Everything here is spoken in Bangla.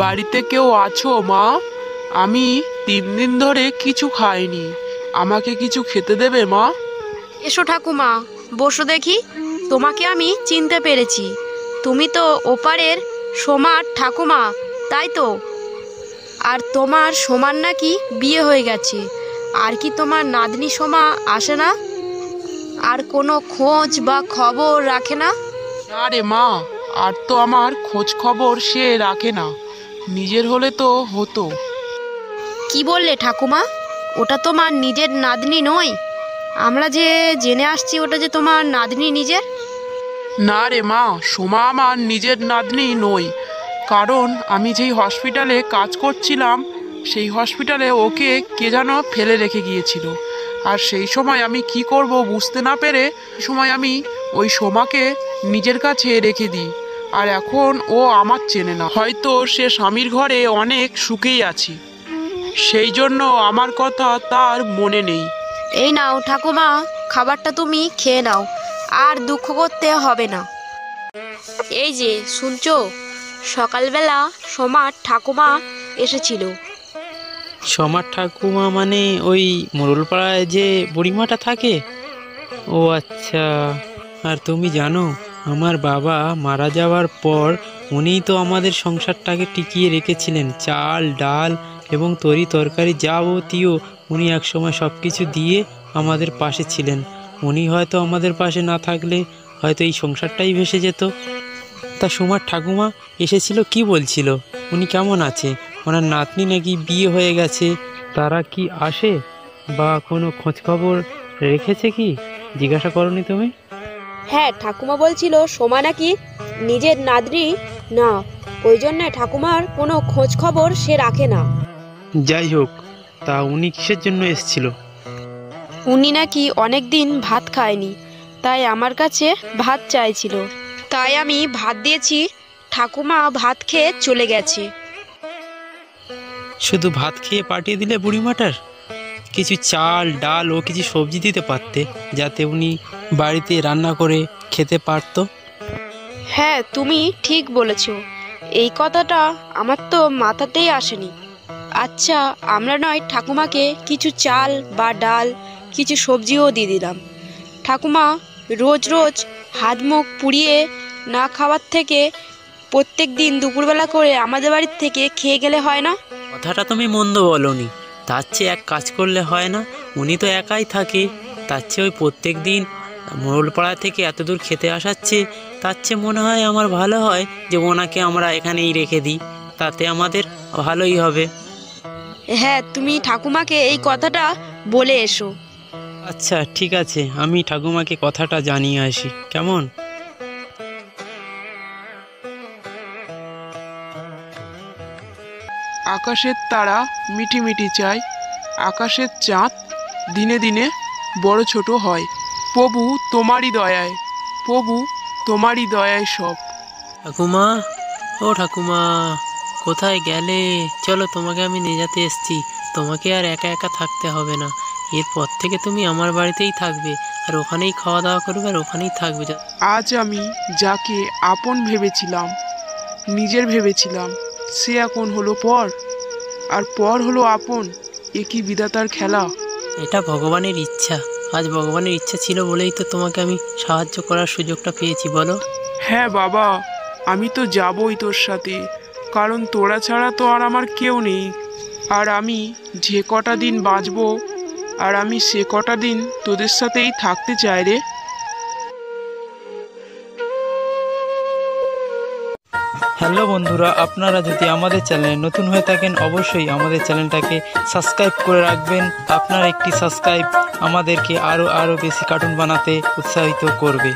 বাড়িতে কেউ আছো মা? আমি 3 দিন ধরে কিছু খাইনি, আমাকে কিছু খেতে দেবে মা? এসো ঠাকুমা, বসো দেখি। তোমাকে আমি চিনতে পেরেছি, তুমি তো ওপারের সোমার ঠাকুমা, তাই তো? আর তোমার সোমার নাকি বিয়ে হয়ে গেছে, আর কি তোমার নাতনি সোমা আসে না? আর কোনো খোঁজ বা খবর রাখে না? না রে মা, আর তো আমার খোঁজ খবর সে রাখে না, নিজের হলে তো হতো। কি বললে ঠাকুমা? ওটা তোমার নিজের নাতনি নয়? আমরা যে জেনে আসছি ওটা যে তোমার নাতনি নিজের। না রে মা, সোমা আমার নিজের নাতনি নই, কারণ আমি যেই হসপিটালে কাজ করছিলাম সেই হসপিটালে ওকে কে যেন ফেলে রেখে গিয়েছিল, আর সেই সময় আমি কি করব বুঝতে না পেরে সময় আমি ওই সোমাকে নিজের কাছে রেখে দিই। আর এখন ও আমার চেনে না, হয়তো সে স্বামীর ঘরে অনেক সুখেই আছে, সেই জন্য আমার কথা তার মনে নেই। এই নাও ঠাকুমা, খাবারটা তুমি খেয়ে নাও, আর দুঃখ করতে হবে না। এই যে শুনছো, সকালবেলা সোমার ঠাকুমা এসেছিল। সোমার ঠাকুমা মানে ওই মোড়লপাড়ায় যে বুড়িমাটা থাকে? ও আচ্ছা। আর তুমি জানো, আমার বাবা মারা যাওয়ার পর উনিই তো আমাদের সংসারটাকে টিকিয়ে রেখেছিলেন। চাল ডাল এবং তরি তরকারি যাবতীয় উনি একসময় সব কিছু দিয়ে আমাদের পাশে ছিলেন। উনি হয়তো আমাদের পাশে না থাকলে হয়তো এই সংসারটাই ভেসে যেত। তা সোমার ঠাকুমা এসেছিল, কি বলছিল? উনি কেমন আছে? ওনার নাতনি নাকি বিয়ে হয়ে গেছে, তারা কি আসে বা কোনো খোঁজখবর রেখেছে কি? জিজ্ঞাসা করনি তুমি? হ্যাঁ, ঠাকুমা বলছিল সোমা নাকি নিজের নাতনি না, ওই জন্য ঠাকুমার কোনো খোঁজ খবর সে রাখে না। যাই হোক, তা উনি কিসের জন্য এসেছিল? উনি নাকি অনেক দিন ভাত খায়নি, তাই আমার কাছে ভাত চাইছিল, তাই আমি ভাত দিয়েছি। ঠাকুমা ভাত খেয়ে চলে গেছে। শুধু ভাত খেয়ে পাঠিয়ে দিলে বুড়িমাটার? কিছু চাল ডাল ও কিছু সবজি দিতে পারতে, যাতে উনি বাড়িতে রান্না করে খেতে পারতো। হ্যাঁ, তুমি ঠিক বলেছ, এই কথাটা আমার তো মাথাতেই আসেনি। আচ্ছা, আমরা নয় ঠাকুমাকে কিছু চাল বা ডাল, কিছু সবজিও দিয়ে দিলাম। ঠাকুমা রোজ রোজ হাত মুখ পুড়িয়ে না খাওয়ার থেকে প্রত্যেক দিন দুপুরবেলা করে আমাদের বাড়ির থেকে খেয়ে গেলে হয় না? কথাটা তুমি মন্দ বলনি। তার চেয়ে এক কাজ করলে হয় না? উনি তো একাই থাকে, তার চেয়ে ওই প্রত্যেক দিন মোড়লপাড়া থেকে এত দূর খেতে আসাচ্ছে, তার চেয়ে মনে হয় আমার ভালো হয় যে ওনাকে আমরা এখানেই রেখে দিই, তাতে আমাদের ভালোই হবে। হ্যাঁ, তুমি ঠাকুমাকে এই কথাটা বলে এসো। আচ্ছা ঠিক আছে, আমি ঠাকুমাকে কথাটা জানিয়ে আসি, কেমন? আকাশের তারা মিটি মিটি চায়, আকাশের চাঁদ দিনে দিনে বড় ছোট হয়। প্রভু তোমারই দয়ায়, প্রভু তোমারই দয়ায় সব। ঠাকুমা, ও ঠাকুমা, কোথায় গেলে? চলো, তোমাকে আমি নিয়ে যেতে এসছি। তোমাকে আর একা একা থাকতে হবে না, এরপর থেকে তুমি আমার বাড়িতেই থাকবে, আর ওখানেই খাওয়া দাওয়া করবে, আর ওখানেই থাকবে। আজ আমি যাকে আপন ভেবেছিলাম, নিজের ভেবেছিলাম, সে এখন হলো পর, আর পর হলো আপন। এ কি বিধাতার খেলা! এটা ভগবানের ইচ্ছা। আজ ভগবানের ইচ্ছা ছিল বলেই তো তোমাকে আমি সাহায্য করার সুযোগটা পেয়েছি, বলো? হ্যাঁ বাবা, আমি তো যাবই তোর সাথে, কারণ তোরা ছাড়া তো আর আমার কেউ নেই। আর আমি যে কটা দিন বাঁচবো, আর আমি সে কটা দিন তোদের সাথেই থাকতে চাই রে। হ্যালো বন্ধুরা, আপনারা যদি আমাদের চ্যানেলে নতুন হয়ে থাকেন অবশ্যই আমাদের চ্যানেলটাকে সাবস্ক্রাইব করে রাখবেন। আপনার একটি সাবস্ক্রাইব আমাদেরকে আরও বেশি কার্টুন বানাতে উৎসাহিত করবে।